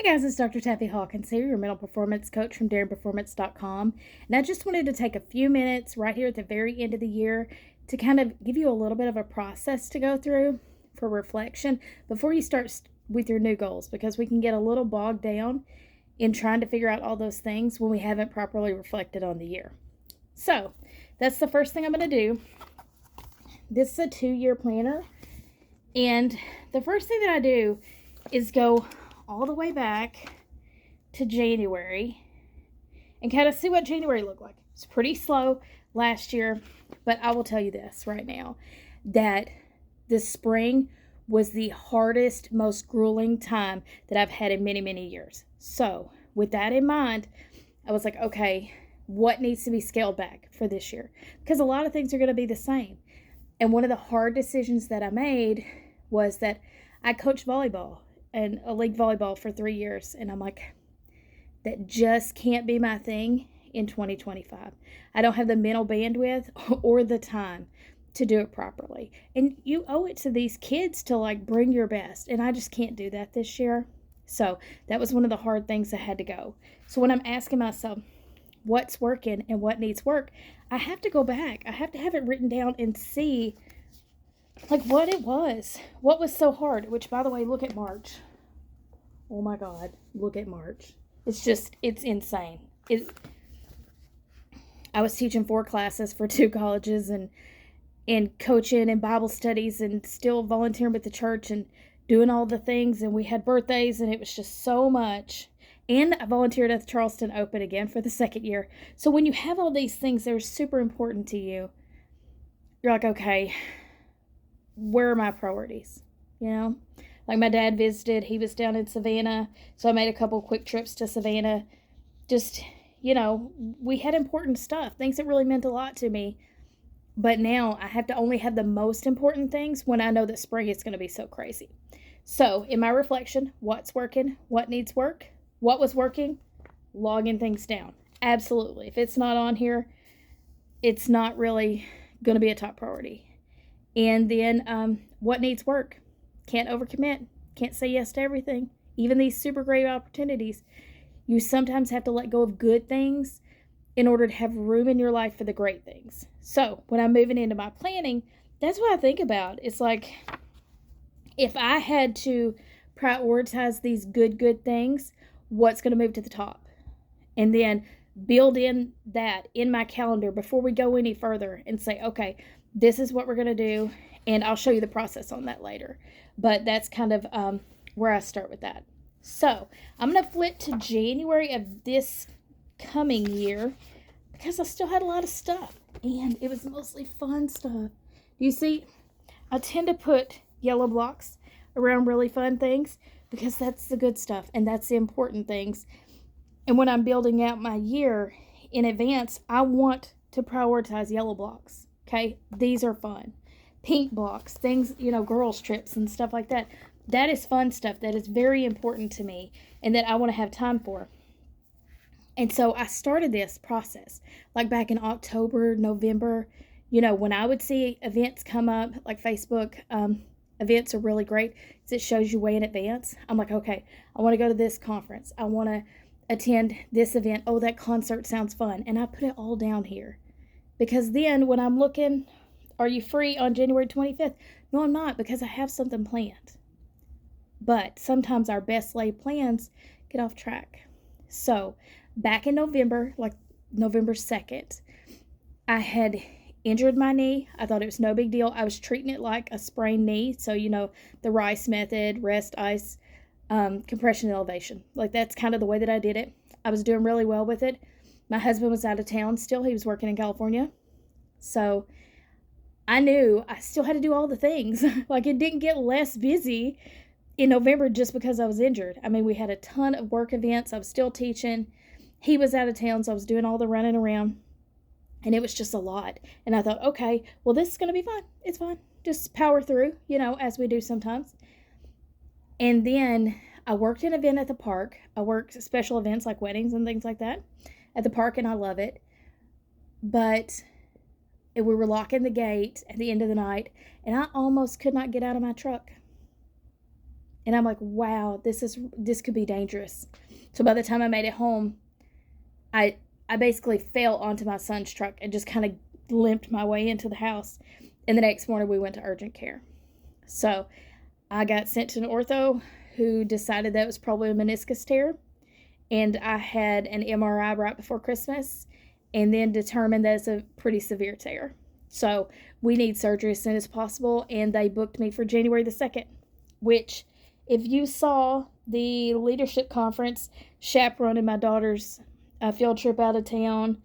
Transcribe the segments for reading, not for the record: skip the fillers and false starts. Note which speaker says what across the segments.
Speaker 1: Hi guys, it's Dr. Taffy Hawkins here, your mental performance coach from DaringPerformance.com. And I just wanted to take a few minutes right here at the very end of the year to kind of give you a little bit of a process to go through for reflection before you start with your new goals, because we can get a little bogged down in trying to figure out all those things when we haven't properly reflected on the year. So that's the first thing I'm going to do. This is a 2-year planner, and the first thing that I do is go all the way back to January and kind of see what January looked like. It's pretty slow last year, but I will tell you this right now, that this spring was the hardest, most grueling time that I've had in many, many years. So with that in mind, I was like, okay, what needs to be scaled back for this year? Because a lot of things are going to be the same. And one of the hard decisions that I made was that I coached volleyball and a league volleyball for 3 years. And I'm like, that just can't be my thing in 2025. I don't have the mental bandwidth or the time to do it properly. And you owe it to these kids to like bring your best. And I just can't do that this year. So that was one of the hard things that had to go. So when I'm asking myself what's working and what needs work, I have to go back. I have to have it written down and see like what it was. What was so hard? Which, by the way, look at March. Oh my God, look at March. It's insane. I was teaching 4 classes for 2 colleges and coaching and Bible studies and still volunteering with the church and doing all the things. And we had birthdays and it was just so much. And I volunteered at the Charleston Open again for the 2nd year. So when you have all these things that are super important to you, you're like, okay, where are my priorities? You know, like my dad visited, he was down in Savannah. So I made a couple quick trips to Savannah. Just, you know, we had important stuff, things that really meant a lot to me. But now I have to only have the most important things when I know that spring is going to be so crazy. So in my reflection, what's working, what needs work, what was working, logging things down. Absolutely. If it's not on here, it's not really going to be a top priority. And then what needs work? Can't overcommit. Can't say yes to everything. Even these super great opportunities. You sometimes have to let go of good things in order to have room in your life for the great things. So when I'm moving into my planning, that's what I think about. It's like, if I had to prioritize these good things, what's going to move to the top? And then build in that in my calendar before we go any further and say, okay, this is what we're going to do. And I'll show you the process on that later. But that's kind of where I start with that. So I'm going to flip to January of this coming year because I still had a lot of stuff. And it was mostly fun stuff. You see, I tend to put yellow blocks around really fun things because that's the good stuff and that's the important things. And when I'm building out my year in advance, I want to prioritize yellow blocks. Okay, these are fun. Pink blocks, things, you know, girls' trips and stuff like that. That is fun stuff that is very important to me and that I want to have time for. And so I started this process like back in October, November, you know, when I would see events come up like Facebook. Events are really great because it shows you way in advance. I'm like, okay, I want to go to this conference. I want to attend this event. Oh, that concert sounds fun. And I put it all down here because then when I'm looking, are you free on January 25th? No, I'm not, because I have something planned. But sometimes our best laid plans get off track. So back in November, like November 2nd, I had injured my knee. I thought it was no big deal. I was treating it like a sprained knee. So, you know, the RICE method, rest, ice, compression, elevation. Like that's kind of the way that I did it. I was doing really well with it. My husband was out of town still. He was working in California. So I knew I still had to do all the things. Like it didn't get less busy in November just because I was injured. I mean, we had a ton of work events. I was still teaching. He was out of town, so I was doing all the running around. And it was just a lot. And I thought, okay, well, this is going to be fun. It's fine. Just power through, you know, as we do sometimes. And then I worked an event at the park. I worked special events like weddings and things like that at the park, and I love it. But we were locking the gate at the end of the night, and I almost could not get out of my truck. And I'm like, wow, this could be dangerous. So by the time I made it home, I I basically fell onto my son's truck and just kind of limped my way into the house. And the next morning we went to urgent care. So I got sent to an ortho who decided that it was probably a meniscus tear. And I had an MRI right before Christmas and then determined that it's a pretty severe tear. So we need surgery as soon as possible. And they booked me for January the 2nd, which, if you saw the leadership conference chaperoning my daughter's field trip out of town,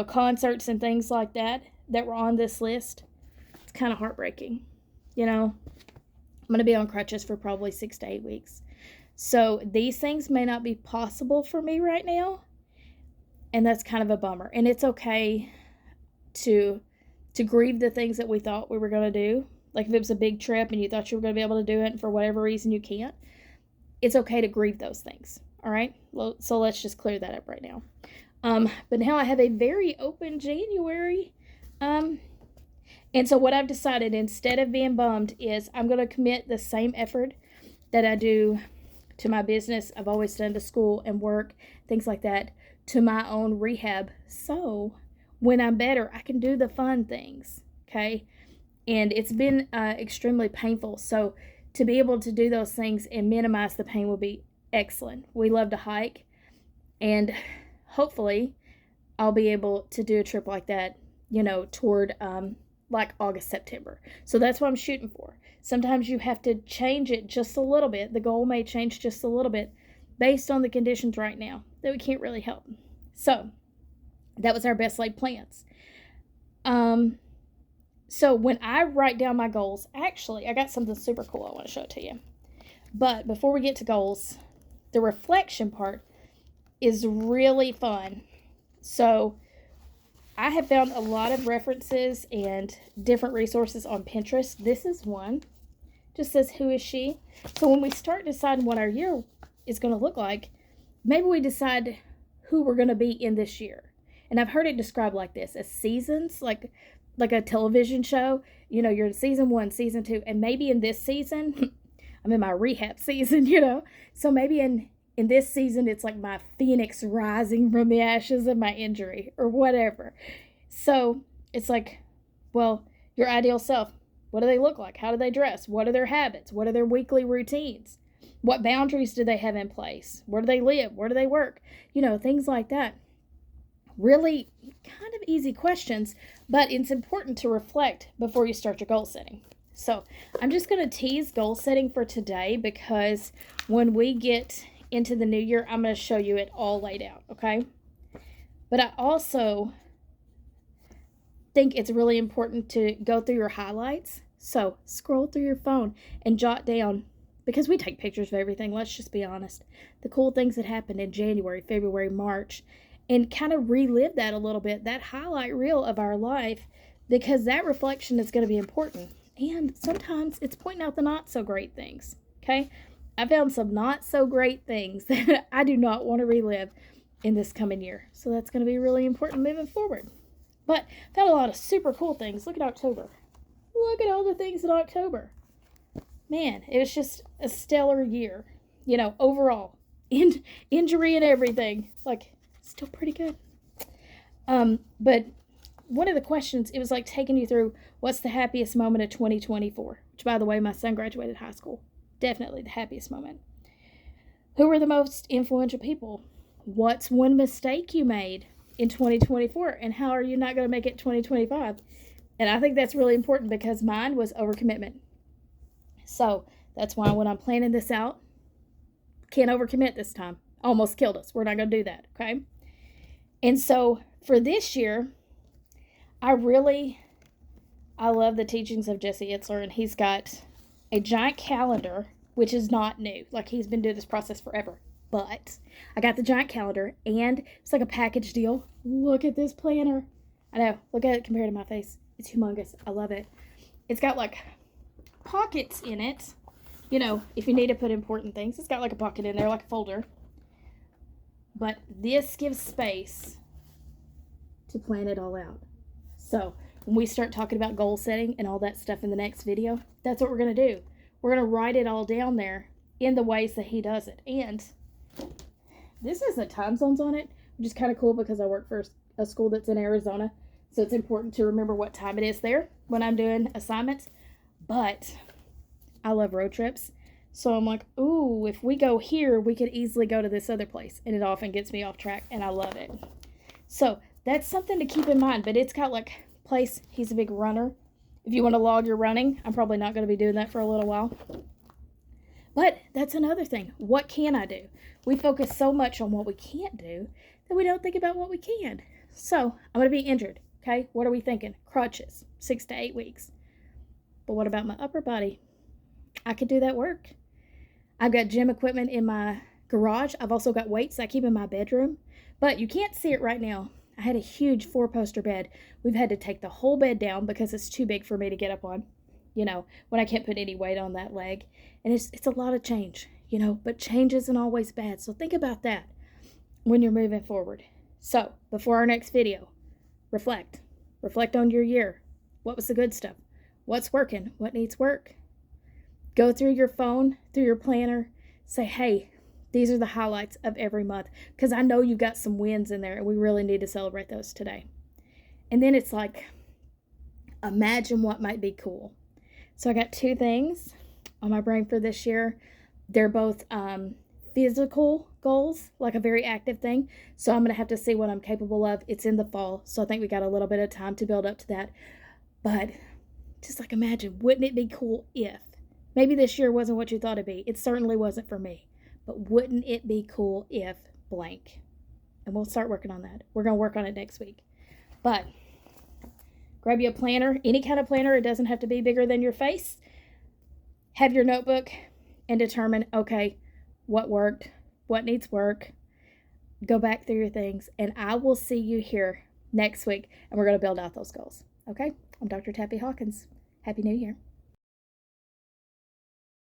Speaker 1: concerts and things like that were on this list, it's kind of heartbreaking. I'm going to be on crutches for probably 6 to 8 weeks. So these things may not be possible for me right now, and that's kind of a bummer. And it's okay to grieve the things that we thought we were going to do. Like if it was a big trip and you thought you were going to be able to do it and for whatever reason you can't, it's okay to grieve those things. All right? Well, so let's just clear that up right now. But now I have a very open January. And so what I've decided, instead of being bummed, is I'm going to commit the same effort that I do to my business, I've always done to school and work, things like that, to my own rehab. So when I'm better, I can do the fun things, okay? And it's been extremely painful. So to be able to do those things and minimize the pain will be excellent. We love to hike, and hopefully I'll be able to do a trip like that, toward like August, September. So that's what I'm shooting for. Sometimes you have to change it just a little bit. The goal may change just a little bit based on the conditions right now that we can't really help. So that was our best laid plans. So when I write down my goals, actually, I got something super cool I want to show it to you. But before we get to goals, the reflection part is really fun. So I have found a lot of references and different resources on Pinterest. This is one. Just says, who is she? So when we start deciding what our year is going to look like, maybe we decide who we're going to be in this year. And I've heard it described like this, as seasons, like a television show. You're in season 1, season 2, and maybe in this season, I'm in my rehab season, So maybe in this season, it's like my phoenix rising from the ashes of my injury or whatever. So it's like, well, your ideal self, what do they look like? How do they dress? What are their habits? What are their weekly routines? What boundaries do they have in place? Where do they live? Where do they work? Things like that. Really kind of easy questions, but it's important to reflect before you start your goal setting. So I'm just going to tease goal setting for today, because when we get into the new year, I'm going to show you it all laid out, okay? But I also think it's really important to go through your highlights. So scroll through your phone and jot down, because we take pictures of everything, let's just be honest, the cool things that happened in January, February, March, and kind of relive that a little bit, that highlight reel of our life, because that reflection is going to be important. And sometimes it's pointing out the not so great things, okay? I found some not so great things that I do not want to relive in this coming year. So that's going to be really important moving forward. But I found a lot of super cool things. Look at October. Look at all the things in October. Man, it was just a stellar year, overall. Injury and everything. Still pretty good. But one of the questions, it was like taking you through what's the happiest moment of 2024, which, by the way, my son graduated high school. Definitely the happiest moment. Who were the most influential people? What's one mistake you made in 2024, and how are you not going to make it 2025? And I think that's really important, because mine was overcommitment. So that's why when I'm planning this out, can't overcommit this time. Almost killed us. We're not going to do that, okay? And so for this year, I love the teachings of Jesse Itzler, and he's got a giant calendar, which is not new. Like, he's been doing this process forever. But I got the giant calendar, and it's like a package deal. Look at this planner. I know. Look at it compared to my face. It's humongous. I love it. It's got like pockets in it. If you need to put important things, it's got like a pocket in there, like a folder. But this gives space to plan it all out. So when we start talking about goal setting and all that stuff in the next video, that's what we're going to do. We're going to write it all down there in the ways that he does it. And this isn't time zones on it, which is kind of cool because I work for a school that's in Arizona. So it's important to remember what time it is there when I'm doing assignments. But I love road trips. So I'm like, ooh, if we go here, we could easily go to this other place. And it often gets me off track, and I love it. So that's something to keep in mind. But it's got like place. He's a big runner. If you want to log your running, I'm probably not going to be doing that for a little while. But that's another thing. What can I do? We focus so much on what we can't do that we don't think about what we can. So I'm going to be injured. Okay, what are we thinking? Crutches, 6 to 8 weeks. But what about my upper body? I could do that work. I've got gym equipment in my garage. I've also got weights I keep in my bedroom. But you can't see it right now. I had a huge 4-poster bed. We've had to take the whole bed down because it's too big for me to get up on, when I can't put any weight on that leg. And it's a lot of change, but change isn't always bad. So think about that when you're moving forward. So before our next video, reflect on your year. What was the good stuff? What's working? What needs work? Go through your phone, through your planner, say, hey, these are the highlights of every month, because I know you've got some wins in there and we really need to celebrate those today. And then it's like, imagine what might be cool. So I got 2 things on my brain for this year. They're both physical goals, like a very active thing. So I'm going to have to see what I'm capable of. It's in the fall, so I think we got a little bit of time to build up to that. But just like imagine, wouldn't it be cool if, maybe this year wasn't what you thought it'd be. It certainly wasn't for me. But wouldn't it be cool if blank? And we'll start working on that. We're going to work on it next week. But grab you a planner, any kind of planner. It doesn't have to be bigger than your face. Have your notebook and determine, okay, what worked, what needs work. Go back through your things. And I will see you here next week. And we're going to build out those goals. Okay? I'm Dr. Tappy Hawkins. Happy New Year.